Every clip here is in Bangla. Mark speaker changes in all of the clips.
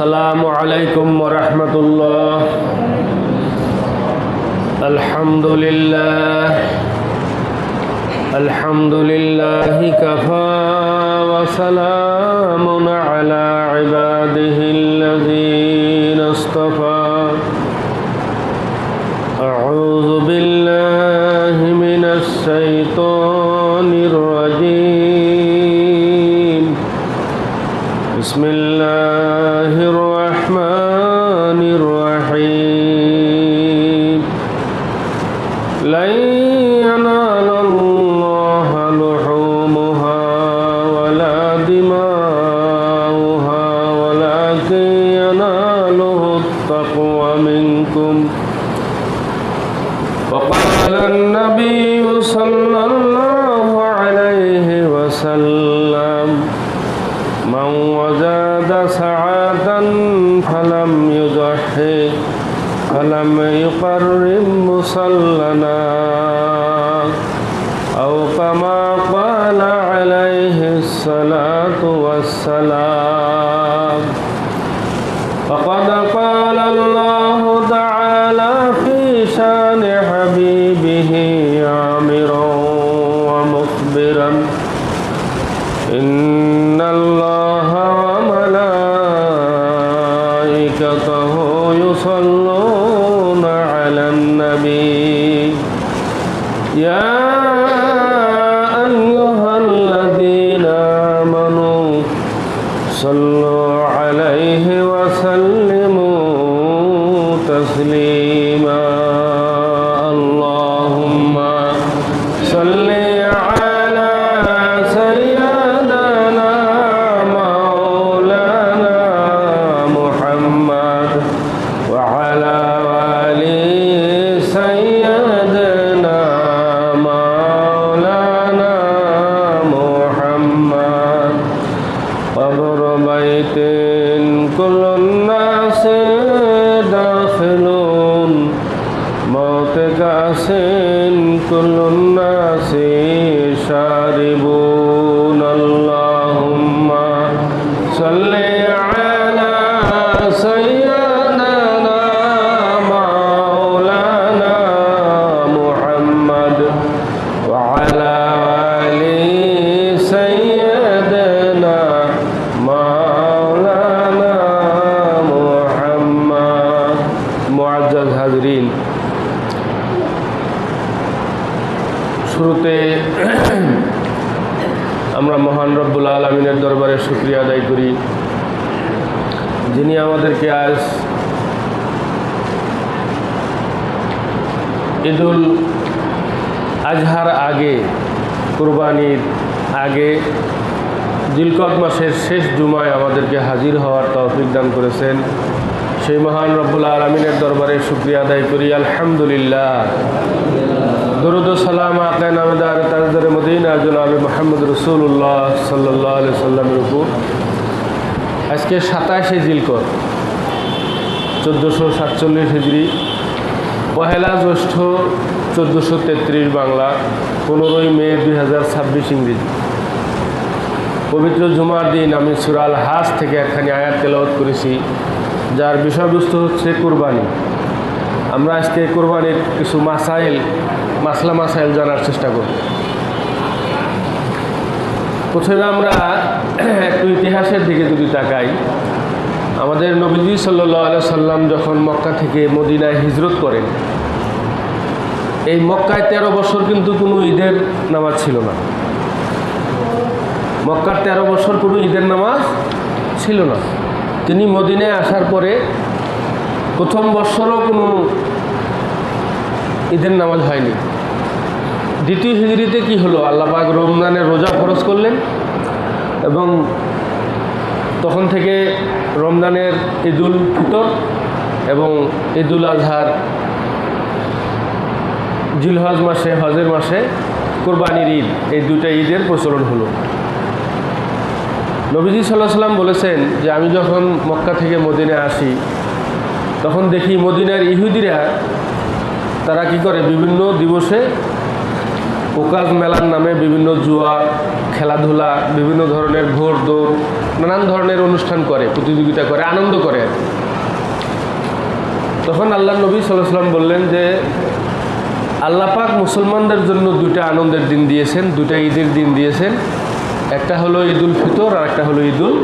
Speaker 1: আসসালামু আলাইকুম ওয়া রাহমাতুল্লাহ। আলহামদুলিল্লাহি কাফা ওয়া সালামুন আলা ইবাদিহিল্লাযীনা ইসতাফা। আউযু বিল্লাহি মিনাশ শাইতানির রাজীম। বিসমিল্লাহির রহমানির রহিম। লাই ইয়ানালাল্লাহা লুহুমুহা ওয়ালা দিমাউহা ওয়ালাকিন ইয়ানালুহুত তাকওয়া মিনকুম। وقال النبي صلى الله عليه وسلم من وجد سعة فلم يضحي فلم يقرب مصلنا أو كما قال عليه الصلاة والسلام. فقد قال الله تعالى في شان حبيبه عامرا ومخبرا إن الله وملائكته يصلون على النبي يا أيها الذين آمنوا صلوا عليه وسلموا تسليما. اللهم صل على سيدنا مولانا محمد وعلى آل سيدنا مولانا محمد. قبر بيت كل الناس داخلون موت كأس كل الناس شاربون. اللهم صل على سيدنا مولانا محمد وعلى آل سيدنا مولانا محمد. মুআজ্জাজ হাজরিন, শুরুতে আমরা মহান রব্বুল আলামিনের দরবারে শুকরিয়া আদায় করি, যিনি আমাদেরকে আজ ঈদুল আজহার আগে, কুরবানির আগে জিলকদ মাসের শেষ জুমায় আমাদেরকে হাজির হওয়ার তৌফিক দান করেছেন। সেই মহান রব্বুল আলামিনের দরবারে শুকরিয়া আদায় করি, আলহামদুলিল্লাহ। দরুদ ও সালাম আকায়ে নামদার তাজদার মদিনা জনাবে মুহাম্মদ রাসূলুল্লাহ সাল্লাল্লাহু আলাইহি সাল্লামের উপর। আজকে 27শে জিলকদ 1447 হিজরি, পহেলা জ্যৈষ্ঠ 1433 বাংলা, 15ই মে 2026 ইংরেজি। পবিত্র জুমার দিন আমি সূরা আল হাজ থেকে একখানি আয়াত তেলাওয়াত করেছি, যার বিষয়বস্তু হচ্ছে কুরবানি। আমরা আজকে কুরবানির কিছু মাসলা মাসাইল জানার চেষ্টা করব। প্রথমে আমরা একটু ইতিহাসের দিকে যদি তাকাই, আমাদের নবীজি সাল্লাল্লাহু আলাইহি সাল্লাম যখন মক্কা থেকে মদিনায় হিজরত করেন, এই মক্কায় 13 বছর কিন্তু কোনো ঈদের নামাজ ছিল না। মক্কার 13 বছর কোনো ঈদের নামাজ ছিল না। তিনি মদিনায় আসার পরে প্রথম বছরও কোনো ঈদের নামাজ হয়নি। দ্বিতীয় হিজরিতে কি হলো, আল্লাহ পাক রমজানের রোজা ফরজ করলেন এবং তখন থেকে রমজানের ঈদুল ফিতর এবং ঈদুল আজহার জিলহজ মাসে, হজের মাসে কোরবানির ঈদ, এই দুটা ঈদের প্রচলন হলো। নবীজি সাল্লাল্লাহু আলাইহি সাল্লাম বলেছেন যে আমি যখন মক্কা থেকে মদিনায় আসি, তখন দেখি মদিনার ইহুদিরা তারা কি করে, বিভিন্ন দিবসে ওকাজ মেলার নামে বিভিন্ন জুয়া, খেলাধুলা, বিভিন্ন ধরনের ঘোর দৌড়, নানান ধরনের অনুষ্ঠান করে, প্রতিযোগিতা করে, আনন্দ করে। তখন আল্লাহ নবী সাল্লাল্লাহু আলাইহি ওয়াসাল্লাম বললেন যে আল্লাহ পাক মুসলমানদের জন্য দুইটা আনন্দের দিন দিয়েছেন, দুইটা ঈদের দিন দিয়েছেন। একটা হলো ঈদুল ফিতর আর একটা হলো ঈদুল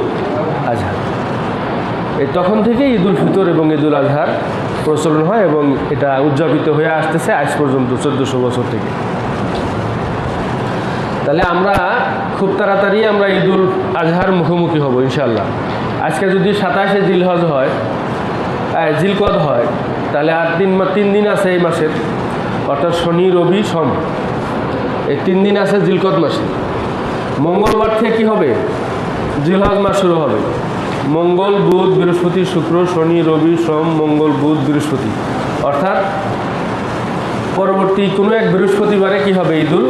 Speaker 1: আজহা। এই তখন থেকে ঈদুল ফিতর এবং ঈদুল আজহার প্রচলন হয় এবং এটা উদযাপিত হয়ে আসতেছে আজ পর্যন্ত 1400 বছর থেকে। তাহলে আমরা খুব তাড়াতাড়ি আমরা ঈদুল আজহার মুখোমুখি হব ইনশাআল্লাহ। আজকে যদি 27শে জিলহজ হয়, জিলকদ হয়, তাহলে আর 3 দিন আছে এই মাসের, অর্থাৎ শনি, রবি, সোম, এই 3 দিন আছে জিলকদ মাসে। মঙ্গলবার থেকে কী হবে? জিলহজ মাস শুরু হবে। মঙ্গল, বুধ, বৃহস্পতি, শুক্র, শনি, রবি, সোম, মঙ্গল, বুধ, বৃহস্পতি, অর্থাৎ পরবর্তী কোনো এক বৃহস্পতিবারে কি হবে? ঈদুল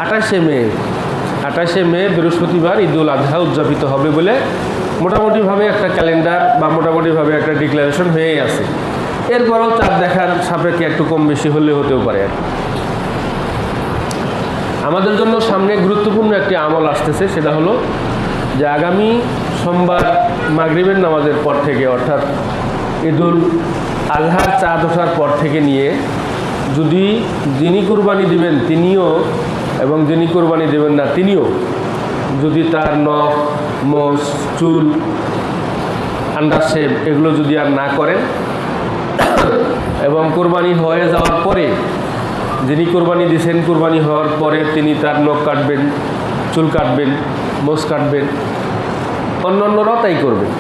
Speaker 1: 28শে মে বৃহস্পতিবার ঈদুল আজহা উদযাপিত হবে বলে মোটামুটিভাবে একটা ক্যালেন্ডার বা মোটামুটিভাবে একটা ডিক্লারেশন হয়েই আছে। এরপরও চাঁদ দেখার সাপেক্ষে একটু কম বেশি হলে হতেও পারে। আমাদের জন্য সামনে গুরুত্বপূর্ণ একটি আমল আসতেছে, সেটা হলো যে আগামী সোমবার মাগরিবের নামাজের পর থেকে, অর্থাৎ ঈদুল আজহার চাঁদ ওঠার পর থেকে নিয়ে যদি যিনি কুরবানি দিবেন তিনিও এবং যিনি কুরবানি দেবেন না তিনিও যদি তার নখ, মোষ, চুল, আন্ডার শেভ এগুলো যদি আর না করেন এবং কুরবানি হয়ে যাওয়ার পরে যিনি কুরবানি দিয়েছেন কুরবানি হওয়ার পরে তিনি তার নখ কাটবেন, চুল কাটবেন, মোষ কাটবেন, অন্যান্যরাও তাই করবেন।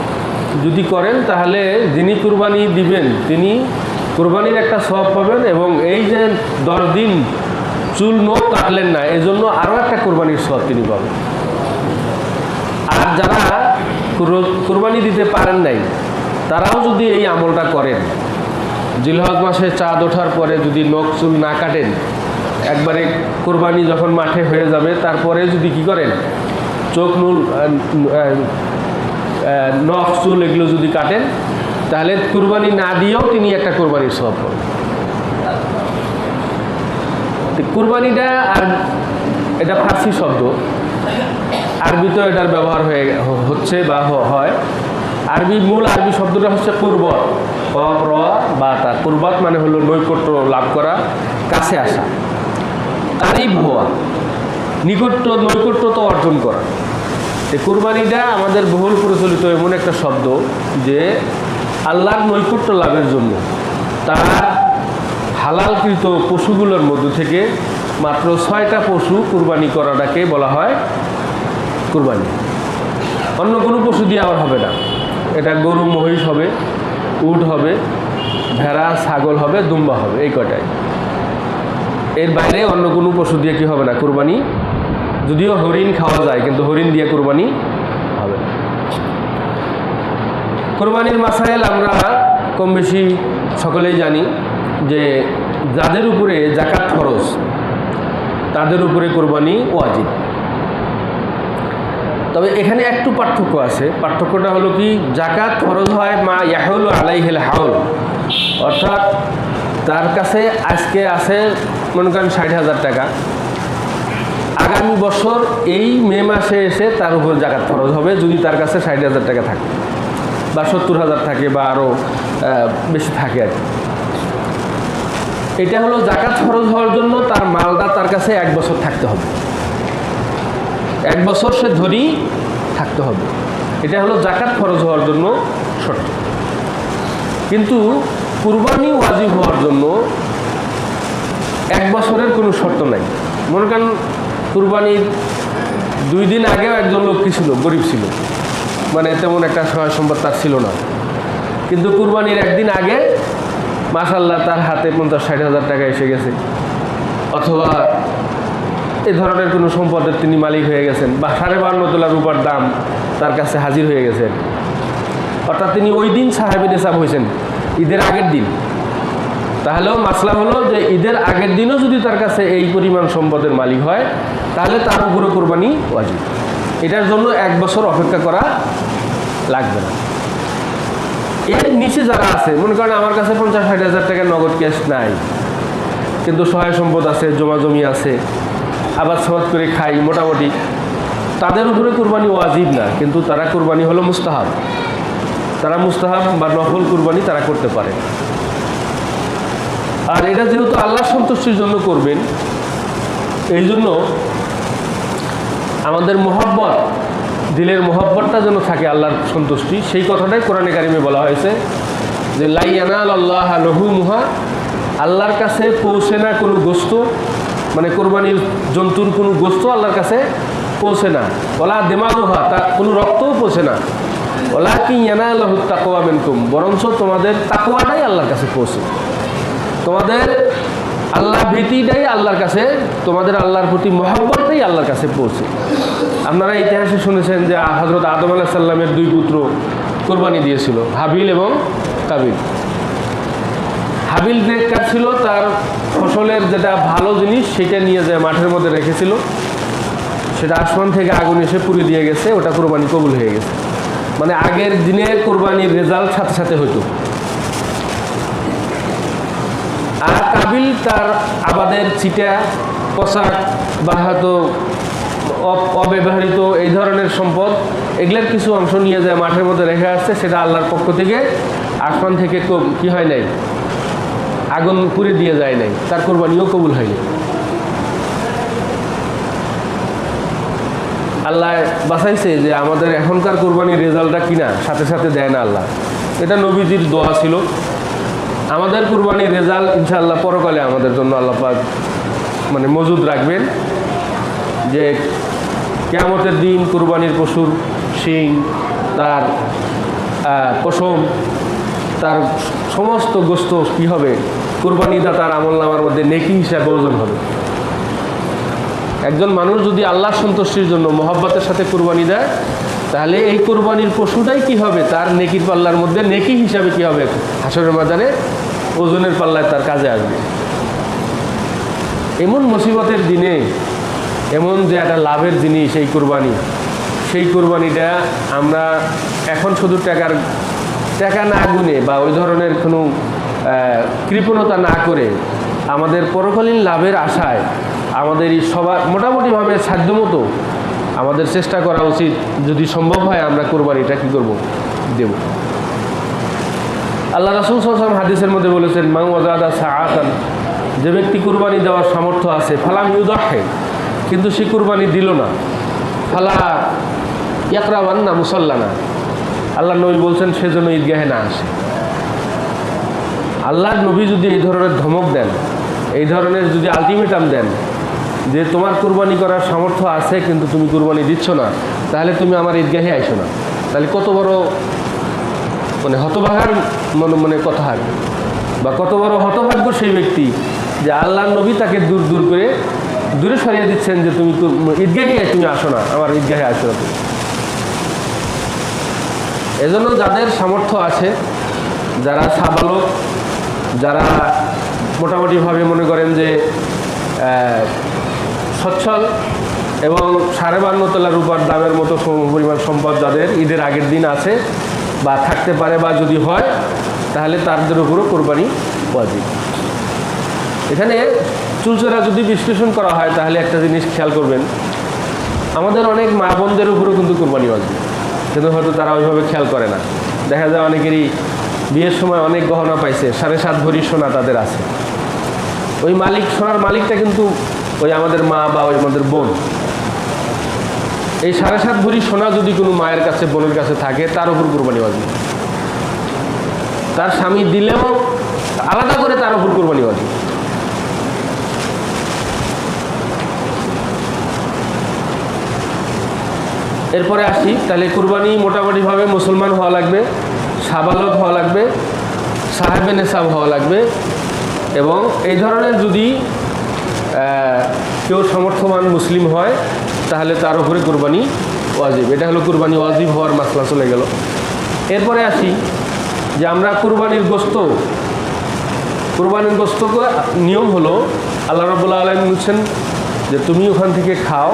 Speaker 1: যদি করেন তাহলে যিনি কুরবানি দিবেন তিনি কুরবানির একটা সওয়াব পাবেন এবং এই যে 10 দিন চুল নখ কাটলেন না এজন্য আরও একটা কুরবানির সওয়াব তিনি পাবেন। আর যারা কুরবানি দিতে পারেন নাই তারাও যদি এই আমলটা করেন, জিলহজ মাসে চাঁদ ওঠার পরে যদি নখ চুল না কাটেন, একবারে কুরবানি যখন মাঠে হয়ে যাবে তারপরে যদি কি করেন চোখ, নখ, চুল এগুলো যদি কাটেন তাহলে কুরবানি না দিয়েও তিনি একটা কুরবানির সওয়াব পাবেন। কুরবানিটা আর এটা ফার্সি শব্দ, আরবিতেও এটার ব্যবহার হচ্ছে বা হয়। মূল আরবি শব্দটা হচ্ছে কুরবত, বা তা। কুরবত মানে হলো নৈকট্য লাভ করা, কাছে আসা, কারিব হওয়া, নৈকট্য তো অর্জন করা। এই কুরবানিটা আমাদের বহুল প্রচলিত এমন একটা শব্দ যে আল্লাহর নৈকট্য লাভের জন্য তার হালালকৃত পশুগুলোর মধ্যে থেকে মাত্র 6টা পশু কুরবানি করাটাকে বলা হয় কুরবানি। অন্য কোনো পশু দিয়ে আবার হবে না। এটা গরু, মহিষ হবে, উট হবে, ভেড়া, ছাগল হবে, দুম্বা হবে, এই কটাই। এর বাইরে অন্য কোনো পশু দিয়ে কি হবে না কুরবানি। যদিও হরিণ খাওয়া যায় কিন্তু হরিণ দিয়ে কুরবানি হবে না। কুরবানির মাসাইল আমরা কম বেশি সকলেই জানি যে যাদের উপরে যাকাত ফরজ তাদের উপরে কুরবানি ওয়াজিব। তবে এখানে একটু পার্থক্য আছে। পার্থক্যটা হলো কি, যাকাত ফরজ হয় মা ইয়াহুলু আলাইহিল হাউল, অর্থাৎ তার কাছে আজকে আছে মনে করেন 60,000 টাকা, আগামী বছর এই মে মাসে এসে তার উপর যাকাত ফরজ হবে যদি তার কাছে 60,000 টাকা থাকে বা 70,000 থাকে বা আরও বেশি থাকে আর কি। এটা হলো যাকাত ফরজ হওয়ার জন্য তার মালটা তার কাছে 1 বছর থাকতে হবে, 1 বছর সে ধরি থাকতে হবে। এটা হলো যাকাত ফরজ হওয়ার জন্য শর্ত। কিন্তু কুরবানি ওয়াজিব হওয়ার জন্য 1 বছরের কোনো শর্ত নাই। মনে করেন কুরবানির 2 দিন আগেও একজন লোক কি ছিল, গরিব ছিল, মানে তেমন একটা সহায় সম্পদ তার ছিল না, কিন্তু কুরবানির 1 দিন আগে মাশাআল্লাহ তার হাতে 50-60,000 টাকা এসে গেছে, অথবা এই ধরনের কোনো সম্পদের তিনি মালিক হয়ে গেছেন, বা 52.5 তোলা রূপার দাম তার কাছে হাজির হয়ে গেছেন, অর্থাৎ তিনি ওই দিন সাহেবে নিসাব হয়েছেন ঈদের আগের দিন। তাহলেও মাসলা হলো যে ঈদের আগের দিনও যদি তার কাছে এই পরিমাণ সম্পদের মালিক হয় তাহলে তার উপরে কুরবানি ওয়াজিব। এটার জন্য 1 বছর অপেক্ষা করা লাগবে না। এর নিচে যারা আছে, মনে করেন আমার কাছে 50-60,000 টাকা নগদ ক্যাশ নাই, কিন্তু সহায় সম্পদ আছে, জমা জমি আছে, আবাদ সাবাদ করে খাই মোটামুটি, তাদের উপরে কুরবানি ওয়াজিব না, কিন্তু তারা কুরবানি হলো মুস্তাহাব। তারা মুস্তাহাব বা নফল কুরবানি তারা করতে পারে। আর এটা যেহেতু আল্লাহর সন্তুষ্টির জন্য করবেন, এই জন্য আমাদের মহব্বত, দিলের মহব্বতটা যেন থাকে আল্লাহর সন্তুষ্টি, সেই কথাটাই কোরআনে কারিমে বলা হয়েছে যে লা ইয়ানালুল্লাহা লুহুমুহা, আল্লাহর কাছে পৌঁছে না কোনো গোস্ত, মানে কোরবানির জন্তুর কোনো গোস্ত আল্লাহর কাছে পৌঁছে না, ওলা দিমাগুহা, তা কোনো রক্তও পৌঁছে না, ওয়ালাকিন ইয়ানালুহুত তাকওয়া মিনকুম, বরঞ্চ তোমাদের তাকওয়াটাই আল্লাহর কাছে পৌঁছে, তোমাদের আল্লাহ ভীতিটাই আল্লাহর কাছে, তোমাদের আল্লাহর প্রতি মহব্বতটাই আল্লাহর কাছে পৌঁছে। আপনারা ইতিহাসে শুনেছেন যে হযরত আদম আলাইহিস সালামের 2 পুত্র কোরবানি দিয়েছিল, হাবিল এবং কাবিল। হাবিল নেককার ছিল, তার ফসলের যেটা ভালো জিনিস সেটা নিয়ে যায় মাঠের মধ্যে রেখেছিল, সেটা আসমান থেকে আগুন এসে পুড়ে দিয়ে গেছে, ওটা কোরবানি কবুল হয়ে গেছে। মানে আগের দিনে কোরবানির রেজাল্ট সাথে সাথে হতো। আর কাবিল তার আবাদের চিটা, পোশাক বা হয়তো অব্যবহৃত এই ধরনের সম্পদ, এগুলোর কিছু অংশ নিয়ে যায় মাঠের মধ্যে রেখে আসছে, সেটা আল্লাহর পক্ষ থেকে আসমান থেকে কি হয় নাই, আগুন পুড়ে দিয়ে যায় নাই, তার কোরবানিও কবুল হয়নি। আল্লাহ বাঁচাইছে যে আমাদের এখনকার কোরবানির রেজাল্টটা কিনা সাথে সাথে দেয় না আল্লাহ, এটা নবীজির দোয়া ছিল। আমাদের কুরবানির রেজাল্ট ইনশাআল্লাহ পরকালে আমাদের জন্য আল্লাহ পাক মানে মজুদ রাখবেন, যে কিয়ামতের দিন কুরবানির পশুর শিং, তার পশম, তার সমস্ত গোস্ত কী হবে, কুরবানিদাতার আমলনামার মধ্যে নেকি হিসাবে ওজন হবে। একজন মানুষ যদি আল্লাহর সন্তুষ্টির জন্য মহব্বতের সাথে কুরবানি দেয়, তাহলে এই কুরবানির পশুটাই কি হবে, তার নেকির পাল্লার মধ্যে নেকি হিসাবে কি হবে, হাসরের ময়দানে ওজনের পাল্লায় তার কাজে আসবে। এমন মুসিবতের দিনে এমন যে একটা লাভের জিনিস এই কুরবানি, সেই কুরবানিটা আমরা এখন শুধু টাকা না গুনে বা ওই ধরনের কোনো কৃপণতা না করে আমাদের পরকালীন লাভের আশায় আমাদের সবার মোটামুটিভাবে সাধ্যমতো আমাদের চেষ্টা করা উচিত, যদি সম্ভব হয় আমরা কুরবানিটা কী করব, দেব। আল্লাহ রাসূল সাল্লাল্লাহু আলাইহি ওয়াসাল্লাম হাদিসের মধ্যে বলেছেন, মান ওয়াজাদা সাআতান, যে ব্যক্তি কুরবানি দেওয়ার সামর্থ্য আছে, ফালাম ইউদাহি, কিন্তু সে কুরবানি দিল না, ফালা ইয়াকরাবান্না মুসাল্লানা, আল্লাহ নবী বলছেন সেজন্য ঈদগাহে না আসে। আল্লাহর নবী যদি এই ধরনের ধমক দেন, এই ধরনের যদি আলটিমেটাম দেন যে তোমার কুরবানি করার সামর্থ্য আছে কিন্তু তুমি কুরবানি দিচ্ছ না, তাহলে তুমি আমার ঈদগাহে আইসো না, তাহলে কত বড় মানে হতভাগার মনে কথা হয়, বা কত বড় হতভাগ্য সেই ব্যক্তি যে আল্লাহর নবী তাকে দূরে সরিয়ে দিচ্ছেন যে তুমি ঈদগাহে তুমি আসো না, আমার ঈদগাহে আসো না। এজন্য যাদের সামর্থ্য আছে, যারা সাবালক, যারা মোটামুটিভাবে মনে করেন যে সচ্ছল এবং 52.5 তোলা রূপার দামের মতো পরিমাণ সম্পদ যাদের ঈদের আগের দিন আছে বা থাকতে পারে, বা যদি হয় তাহলে তাদের উপরও কোরবানি ওয়াজিব। এখানে চুলচেরা যদি বিশ্লেষণ করা হয় তাহলে একটা জিনিস খেয়াল করবেন, আমাদের অনেক মা বোনদের উপরও কিন্তু কোরবানি ওয়াজিব, কিন্তু হয়তো তারা ওইভাবে খেয়াল করে না। দেখা যায় অনেকেরই বিয়ের সময় অনেক গহনা পাইছে, 7.5 ভরি সোনা তাদের আছে, ওই সোনার মালিকটা কিন্তু ওই আমাদের মা বা ওই আমাদের বোন। এই 7.5 ভরি সোনা যদি কোনো মায়ের কাছে, বোনের কাছে থাকে, তার উপর কোরবানি ওয়াজিব। তার স্বামী দিলেও আলাদা করে তার উপর কোরবানি ওয়াজিব। এরপরে আসি, তাহলে কুরবানি মোটামুটিভাবে মুসলমান হওয়া লাগবে, সাবালক হওয়া লাগবে, সাহেবে নেসাব হওয়া লাগবে, এবং এই ধরনের যদি কেউ সমর্থবান মুসলিম হয় তাহলে তার উপরে কুরবানি ওয়াজিব। এটা হলো কুরবানি ওয়াজিব হওয়ার মাসলা চলে গেল। এরপরে আসি যে আমরা কুরবানির গোস্ত নিয়ম হলো আল্লাহ রাব্বুল আলামিন বলছেন যে তুমি ওখান থেকে খাও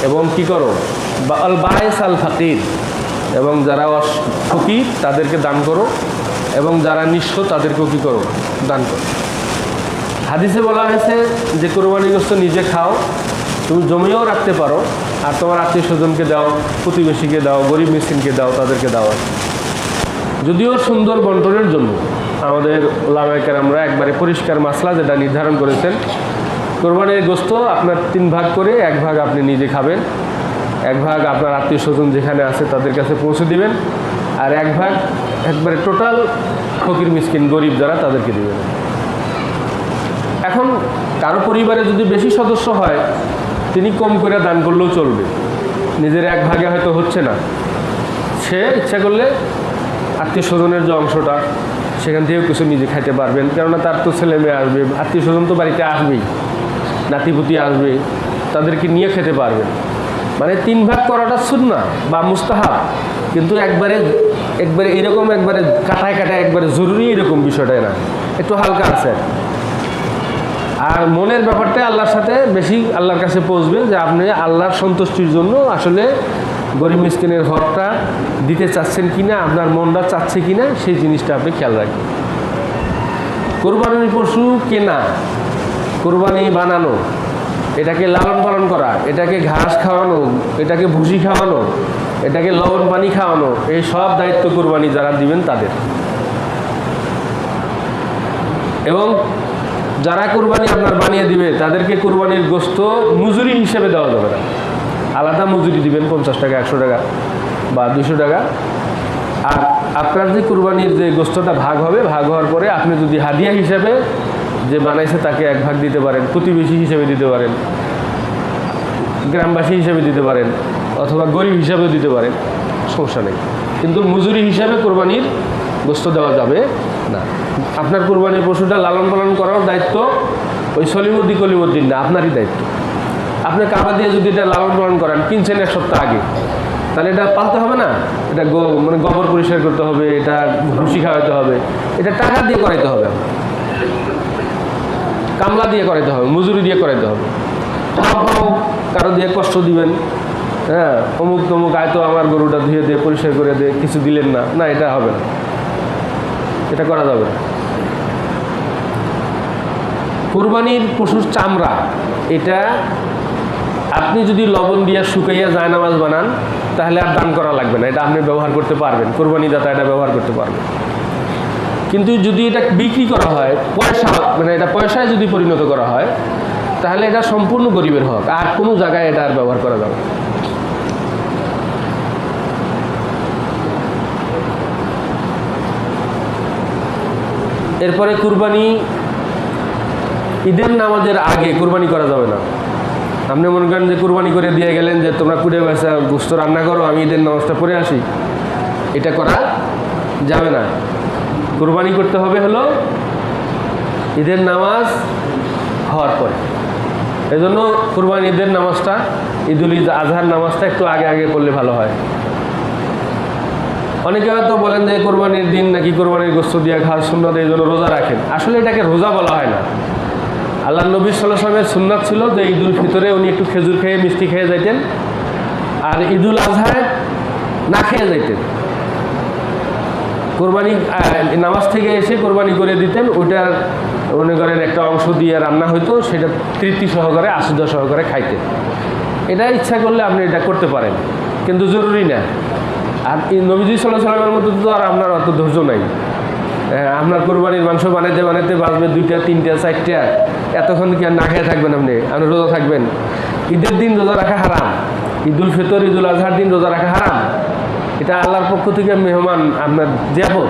Speaker 1: এবং কি করো, আল বায়েস আল ফাকির, এবং যারা ফকির তাদেরকে দান করো, এবং যারা নিঃস্ব তাদেরকেও কী করো, দান করো। হাদিসে বলা হয়েছে যে কোরবানি গোশত নিজে খাও, তুমি জমিয়েও রাখতে পারো, আর তোমার আত্মীয় স্বজনকে দাও, প্রতিবেশীকে দাও, গরিব মিসকিনকে দাও, তাদেরকে দাও। যদিও সুন্দর বন্টনের জন্য আমাদের ওলামায়ে কেরামরা একবারে পরিষ্কার মাসলা যেটা নির্ধারণ করেছেন, কোরবানির গোশত আপনার 3 ভাগ করে 1 ভাগ আপনি নিজে খাবেন, 1 ভাগ আপনার আত্মীয় স্বজন যেখানে আছে তাদের কাছে পৌঁছে দিবেন, আর 1 ভাগ একবারে টোটাল ফকির মিসকিন গরিব যারা তাদেরকে দিবেন। এখন কারো পরিবারে যদি বেশি সদস্য হয়, তিনি কম করে দান করলেও চলবে, নিজের 1 ভাগে হয়তো হচ্ছে না, সে ইচ্ছা করলে আত্মীয় স্বজনের যে অংশটা সেখান থেকেও কিছু নিজে খাইতে পারবেন, কেননা তার তো ছেলে মেয়ে আসবে, আত্মীয় স্বজন তো বাড়িতে আসবেই, নাতিপুতি আসবে, তাদেরকে নিয়ে খেতে পারবেন। মানে 3 ভাগ করাটা সুন্নাহ বা মুস্তাহাব, কিন্তু একবারে এরকম একবারে কাটায় একবারে জরুরি এরকম বিষয়টাই না, একটু হালকা আছে। আর মনের ব্যাপারটা আল্লাহর সাথে বেশি আল্লাহর কাছে পৌঁছবে, যে আপনি আল্লাহর সন্তুষ্টির জন্য আসলে গরিব মিসকিনের হকটা দিতে চাচ্ছেন কিনা, আপনার মনটা চাচ্ছে কিনা, সেই জিনিসটা আপনি খেয়াল রাখবেন। কোরবানির পশু কেনা, কোরবানি বানানো, এটাকে লালন পালন করা, এটাকে ঘাস খাওয়ানো, এটাকে ভুসি খাওয়ানো, এটাকে লবণ পানি খাওয়ানো, এই সব দায়িত্ব কোরবানি যারা দিবেন তাদের। এবং যারা কোরবানি আপনার বানিয়ে দিবে তাদেরকে কোরবানির গোশত মজুরি হিসেবে দেওয়া যাবে না, আলাদা মজুরি দিবেন 50 টাকা, 100 টাকা বা 200 টাকা। আর আপনার যে কোরবানির যে গোশতটা ভাগ হবে, ভাগ হওয়ার পরে আপনি যদি হাদিয়া হিসেবে যে বানাইছে তাকে 1 ভাগ দিতে পারেন, প্রতিবেশী হিসেবে দিতে পারেন, গ্রামবাসী হিসেবে দিতে পারেন, অথবা গরিব হিসাবেও দিতে পারেন, সমস্যা নেই। কিন্তু মজুরি হিসাবে কোরবানির গোশত দেওয়া যাবে না। আপনার কোরবানির পশুটা লালন পালন করার দায়িত্ব ওই সলিমুদ্দিন কলিমুদ্দিন না, আপনারই দায়িত্ব। আপনি কাবা দিয়ে যদি এটা লালন পালন করেন, কিনছেন 1 সপ্তাহ আগে, তাহলে এটা পালতে হবে না, এটা মানে গোবর পরিষ্কার করতে হবে, এটা ভুসি খাওয়াতে হবে, এটা টাকা দিয়ে করাইতে হবে, কামলা দিয়ে করাইতে হবে, মজুরি দিয়ে করাইতে হবে। কারো দিয়ে কষ্ট দিবেন, হ্যাঁ অমুক তমুক আয়তো আমার গরুটা ধুয়ে দিয়ে পরিষ্কার করে দিয়ে কিছু দিলেন না, না এটা হবে না, এটা করা যাবে না। কুরবানির পশুর চামড়া, এটা আপনি যদি লবণ দিয়ে শুকাইয়া জায়নামাজ বানান তাহলে আর দান করা লাগবে না, এটা আপনি ব্যবহার করতে পারবেন, কোরবানি দাতা এটা ব্যবহার করতে পারবেন। কিন্তু যদি এটা বিক্রি করা হয় পয়সা, মানে এটা পয়সায় যদি পরিণত করা হয়, তাহলে এটা সম্পূর্ণ গরিবের হক, আর কোনো জায়গায় এটা আর ব্যবহার করা যাবে না। এরপরে কুরবানি, ঈদের নামাজের আগে কুরবানি করা যাবে না। আপনি মনে করেন যে কুরবানি করে দিয়ে গেলেন যে তোমরা কুড়ে বেসা গোশত রান্না করো, আমি ঈদের নামাজটা পড়ে আসি, এটা করা যাবে না। কুরবানি করতে হবে হলো ঈদের নামাজ হওয়ার পরে। এই জন্য কুরবানি ঈদের নামাজটা, ঈদুল আজহার নামাজটা একটু আগে আগে করলে ভালো হয়। অনেকে হয়তো বলেন যে কোরবানির দিন নাকি কোরবানির গোশত দিয়ে খাওয়ার সুন্নাত, এই জন্য রোজা রাখেন। আসলে এটাকে রোজা বলা হয় না। আল্লাহ নবী সাল্লাল্লাহু আলাইহি ওয়াসাল্লামের সুন্নাত ছিল যে ঈদুল ফিতরে উনি একটু খেজুর খেয়ে মিষ্টি খেয়ে যাইতেন, আর ঈদুল আজহায় না খেয়ে যাইতেন। কোরবানি নামাজ থেকে এসে কোরবানি করে দিতেন, ওইটার মনে করেন একটা অংশ দিয়ে রান্না হইতো, সেটা তৃপ্তি সহকারে আশুদ্ধ সহকারে খাইতেন। এটা ইচ্ছা করলে আপনি এটা করতে পারেন, কিন্তু জরুরি না। আর নবীজি সাল্লাল্লাহু আলাইহি ওয়াসাল্লামের মধ্যে তো আর আপনার অত ধৈর্য নাই। আপনার কোরবানির মাংস বানাইতে বানাইতে বাজবে 2টা 3টা 4টা, এতক্ষণ কি আর না খেয়ে থাকবেন? আপনি রোজা থাকবেন? ঈদের দিন রোজা রাখা হারাম, ঈদুল ফিতর ঈদুল আজহার দিন রোজা রাখা হারাম। এটা আল্লাহর পক্ষ থেকে মেহমান আপনার জিয়াফত।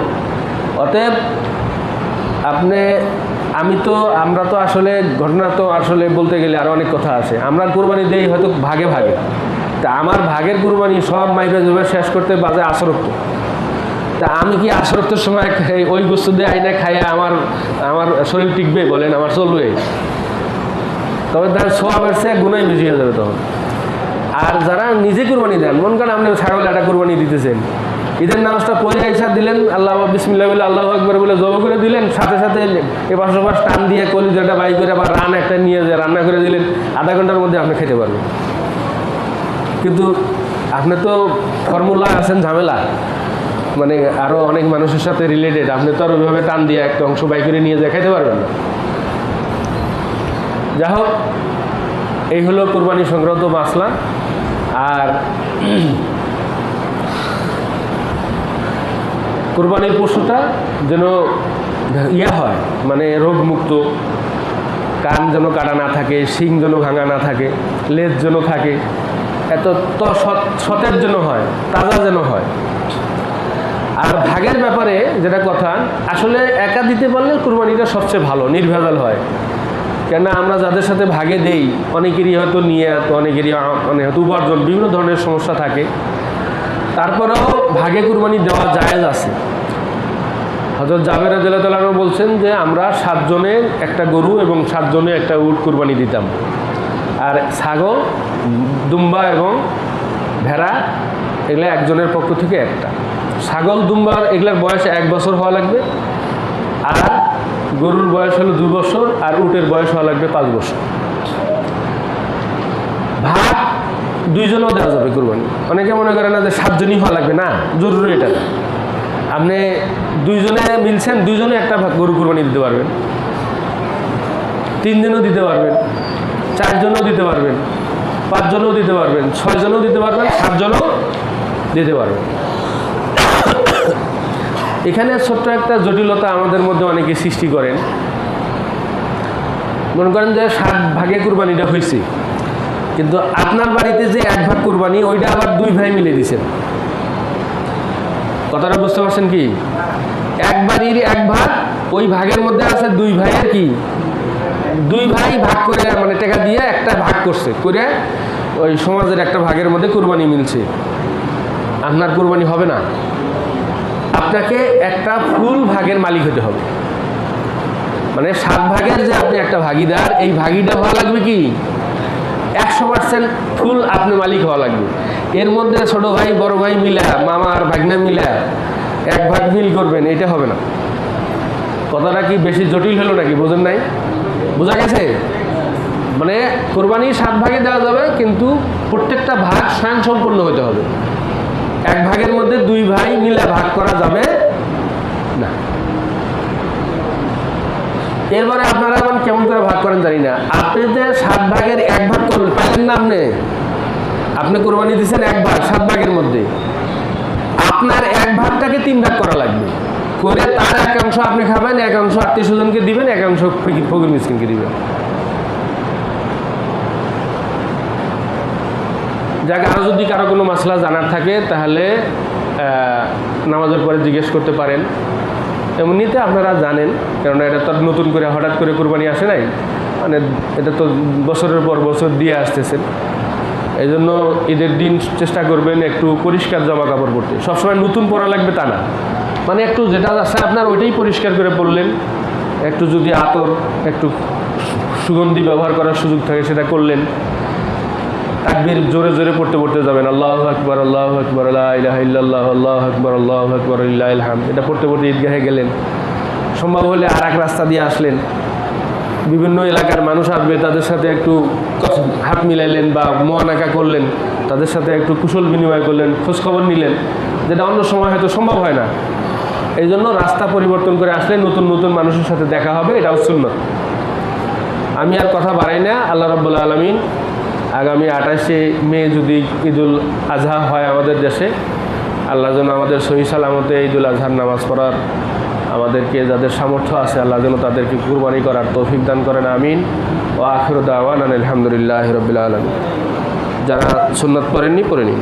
Speaker 1: অতএব আমরা তো আসলে ঘটনা তো আসলে বলতে গেলে আরও অনেক কথা আছে। আমরা কোরবানি দেই হয়তো ভাগে ভাগে, তা আমার ভাগের কোরবানি সব মাইপে জমে শেষ করতে বাজে আসরক্ত। তা আমি কি আসরক্তের সময় ওই গোশত দিয়ে আইনা খাইয়া আমার শরীর টিকবে? বলেন, আমার চলবে? তবে তার সোয়াবের চেয়ে গুনাই বেশি হয়ে যাবে তখন। আর যারা নিজে কোরবানি দেন, মন করেন আপনি ছাগল একটা কোরবানি দিতেছেন, ঈদের নামাজটা পরে আইসা দিলেন, আল্লাহ বিসমিল্লাহ বলে আল্লাহু আকবার বলে জব করে দিলেন, সাথে সাথে এপাশ ওপাশ টান দিয়ে কলিজাটা বাই করে আবার রান একটা নিয়ে যে রান্না করে দিলেন, আধা ঘন্টার মধ্যে আপনি খেতে পারবেন। কিন্তু আপনি তো ফর্মুলা আছেন, ঝামেলা, মানে আরও অনেক মানুষের সাথে রিলেটেড, আপনি তো আর ওইভাবে টান দিয়ে একটা অংশ বাই করে নিয়ে যায় খাইতে পারবেন না। যাই হোক, এই হলো কোরবানি সংক্রান্ত মাসলা। আর কোরবানির পশুটা যেন হয়, মানে রোগমুক্ত, কান যেন কাটা না থাকে, শিং যেন ভাঙা না থাকে, লেজ যেন থাকে, এত সতেজ যেন হয়, তাজা যেন হয়। আর ভাগের ব্যাপারে যেটা কথা, আসলে একা দিতে পারলে কোরবানিটা সবচেয়ে ভালো, নির্ভেজাল হয়। কেননা আমরা যাদের সাথে ভাগে দেই, অনেকেরই হয়তো নিয়াত, অনেকেরই হয়তো উপার্জন, বিভিন্ন ধরনের সমস্যা থাকে, তারপরেও ভাগে কুরবানি দেওয়া জায়েজ আছে। হযরত জাবের রাদিয়াল্লাহু তাআলা বলছেন যে আমরা 7 জনের একটা গরু এবং 7 জনে একটা উট কুরবানি দিতাম। আর ছাগল, দুম্বা এবং ভেড়া এগুলো একজনের পক্ষ থেকে একটা। ছাগল, দুম্বার এগুলার বয়স 1 বছর হওয়া লাগবে, আর গরুর বয়স হলো 2 বছর, আর উটের বয়স হওয়া লাগবে 5 বছর। ভাগ 2 জনও দেওয়া যাবে কুরবানি। অনেকে মনে করে না যে 7 জনই হওয়া লাগবে, না, জরুরি এটা না। আপনি 2 জনে মিলছেন, 2 জনে একটা গরু কুরবানি দিতে পারবেন, 3 জনও দিতে পারবেন, 4 জনও দিতে পারবেন, 5 জনও দিতে পারবেন, 6 জনও দিতে পারবেন, 7 জনও দিতে পারবেন। এখানে ছোট্ট একটা জটিলতা আমাদের মধ্যে অনেকে সৃষ্টি করেন। মনে করেন যে 7 ভাগে কুরবানিটা হয়েছে, কিন্তু আপনার বাড়িতে যে 1 ভাগ কুরবানি, ওইটা আবার 2 ভাই মিলে দিয়েছেন। কথাটা বুঝতে পারছেন কি? 1 বাড়ির 1 ভাগ, ওই ভাগের মধ্যে আছে 2 ভাইয়ের কি, 2 ভাই ভাগ করে, মানে টাকা দিয়ে একটা ভাগ করছে, করে ওই সমাজের একটা ভাগের মধ্যে কুরবানি মিলছে। আপনার কুরবানি হবে না, আপনাকে একটা ফুল ভাগের মালিক হতে হবে। মানে 7 ভাগের যে আপনি একটা ভাগিদার, এই ভাগিটা হওয়া লাগবে কি 100% ফুল আপনি মালিক হওয়া লাগবে। এর মধ্যে ছোট ভাই বড় ভাই মিলা, মামা আর ভাগনা মিলা 1 ভাগ মিল করবেন, এটা হবে না। কথাটা কি বেশি জটিল হলো নাকি? বোঝেন নাই? বোঝা গেছে? মানে কোরবানি 7 ভাগে দেওয়া যাবে, কিন্তু প্রত্যেকটা ভাগ স্বয়ংসম্পূর্ণ হতে হবে। 1 ভাগের মধ্যে 2 ভাই মিলে ভাগ করা যাবে না। এরপরে আপনারা এখন কেমন করে ভাগ করেন জানি না। আপনি যে 7 ভাগের 1 ভাগ করবেন, পাইলেন না আপনি কোরবানি দিচ্ছেন 1 ভাগ 7 ভাগের মধ্যে, আপনার 1 ভাগটাকে 3 ভাগ করা লাগবে, করে তার 1 অংশ আপনি খাবেন, 1 অংশ আত্মীয়স্বজনকে দিবেন, 1 অংশ ফকির মিসকিনকে দিবেন। যাকে আরও যদি কারো কোনো মাসলা জানার থাকে তাহলে নামাজের পরে জিজ্ঞেস করতে পারেন। এমনিতে আপনারা জানেন, কেননা এটা তো নতুন করে হঠাৎ করে কুরবানি আসে নাই, মানে এটা তো বছরের পর বছর দিয়ে আসতেছেন। এই জন্য ঈদের দিন চেষ্টা করবেন একটু পরিষ্কার জামা কাপড় পরতে। সবসময় নতুন পরা লাগবে তা না, মানে একটু যেটা আছে আপনার ওইটাই পরিষ্কার করে পরলেন। একটু যদি আতর, একটু সুগন্ধি ব্যবহার করার সুযোগ থাকে সেটা করলেন। তাকবীর জোরে জোরে পড়তে পড়তে যাবেন, আল্লাহু আকবার, আল্লাহু আকবার, লা ইলাহা ইল্লাল্লাহ, আল্লাহু আকবার, আল্লাহু আকবার, লিল্লাহিল হামদ। এটা পড়তে পড়তে ঈদগাহে গেলেন। সম্ভব হলে আর এক রাস্তা দিয়ে আসলেন, বিভিন্ন এলাকার মানুষ আসবে, তাদের সাথে একটু হাত মিলাইলেন বা মোয়ানাকা করলেন, তাদের সাথে একটু কুশল বিনিময় করলেন, খোঁজখবর নিলেন, যেটা অন্য সময় হয়তো সম্ভব হয় না। এই জন্য রাস্তা পরিবর্তন করে আসলে নতুন নতুন মানুষের সাথে দেখা হবে, এটাও সুন্নাত। আমি আর কথা বাড়াই না। আল্লাহ রাব্বুল আলামিন আগামী 28শে মে যদি ঈদুল আজহা হয় আমাদের দেশে, আল্লাহ যেন আমাদের সহি সালামতে ঈদুল আজহার নামাজ পড়ার আমাদেরকে, যাদের সামর্থ্য আছে, আল্লাহ যেন তাদেরকে কুরবানি করার তৌফিক দান করেন। আমিন। ওয়া আখিরু দাওয়ানা আলহামদুলিল্লাহি রাব্বিল আলামিন। যারা সুন্নাত পড়েননি পড়ে নিন।